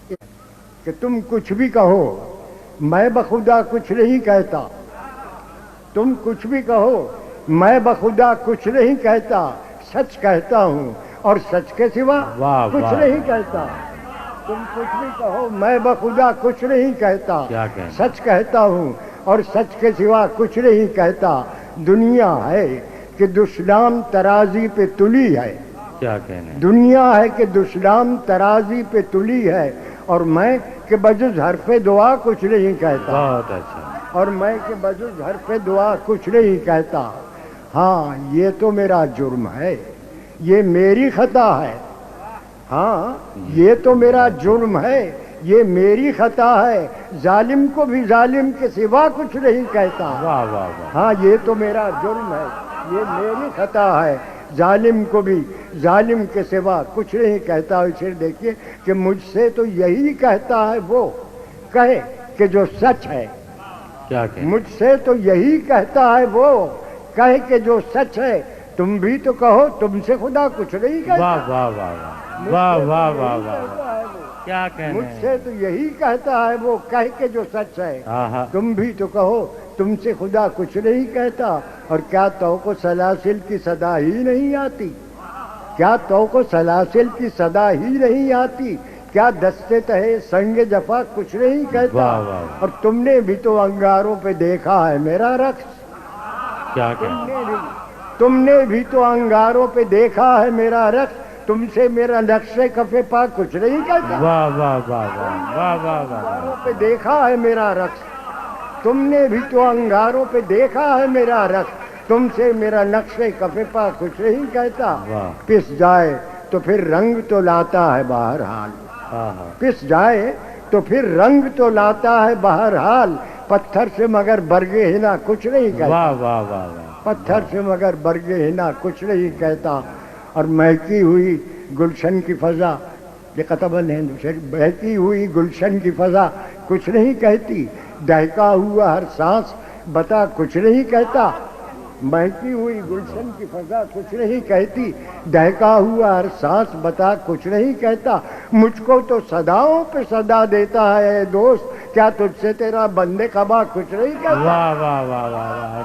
کہ تم کچھ بھی کہو میں بخدا کچھ نہیں کہتا، تم کچھ بھی کہو میں بخدا کچھ نہیں کہتا، سچ کہتا ہوں اور سچ کے سوا کچھ نہیں کہتا۔ تم کچھ بھی کہو میں بخدا کچھ نہیں کہتا، سچ کہتا ہوں اور سچ کے سوا کچھ نہیں کہتا۔ دنیا ہے کہ دشنام ترازی پہ تلی ہے، کیا کہنے، دنیا ہے کہ دشنام ترازی پہ تلی ہے، اور میں کہ بجز حرف دعا کچھ نہیں کہتا، بہت اچھا، اور میں کہ بجز حرف دعا کچھ نہیں کہتا۔ ہاں یہ تو میرا جرم ہے، یہ میری خطا ہے، ہاں یہ تو میرا جرم ہے، یہ میری خطا ہے، ظالم کو بھی ظالم کے سوا کچھ نہیں کہتا۔ واہ واہ واہ، ہاں یہ تو میرا جرم ہے، یہ میری خطا ہے، ظالم کو بھی ظالم کے سوا کچھ نہیں کہتا۔ اسے دیکھیے کہ مجھ سے تو یہی کہتا ہے وہ کہے کہ جو سچ ہے، کیا کہنے، مجھ سے تو یہی کہتا ہے وہ کہے کہ جو سچ ہے۔ تم بھی تو کہو تم سے خدا کچھ نہیں کہتا۔ واہ واہ واہ واہ واہ واہ واہ واہ، کیا کہنے، مجھ سے تو یہی کہتا ہے وہ کہے کہ جو سچ ہے۔ آہا، تم بھی تو کہو تم سے خدا کچھ نہیں کہتا۔ اور کیا تو کو سلاسل کی صدا ہی نہیں آتی، کیا تو کو سلاسل کی صدا ہی نہیں آتی، کیا دستے تہے سنگ جفا کچھ نہیں کہتا۔ واہ واہ واہ، اور تم نے بھی تو انگاروں پہ دیکھا ہے میرا رقص، کیا کہنے، تم نے بھی تو انگاروں پہ دیکھا ہے میرا رقص، تم سے میرا نقش کفے پا کچھ نہیں کہتا۔ واہ واہ واہ واہ واہ واہ واہ، انگاروں پہ دیکھا ہے میرا رقص، تم نے بھی تو انگاروں پہ دیکھا ہے میرا رقص، تم سے میرا نقش کفے پا کچھ نہیں کہتا۔ واہ، پس جائے تو پھر رنگ تو لاتا ہے بہرحال، آہا، پس جائے تو پھر رنگ تو لاتا ہے بہرحال، پتھر سے مگر برگے ہنا کچھ نہیں کہتا، واہ واہ واہ واہ، پتھر سے مگر برگے ہنا کچھ نہیں کہتا۔ اور مہکی ہوئی گلشن کی فضا، یہ قطب الہند، بہتی ہوئی گلشن کی فضا کچھ نہیں کہتی، دہکا ہوا ہر سانس بتا کچھ نہیں کہتا، مہکی ہوئی گلشن کی فضا کچھ نہیں کہتی، دہکا ہوا ہر سانس بتا کچھ نہیں کہتا۔ مجھ کو تو صداؤں پہ صدا دیتا ہے اے دوست، کیا تجھ سے تیرا بندے قبا کچھ نہیں کہتا۔ واہ واہ واہ واہ واہ،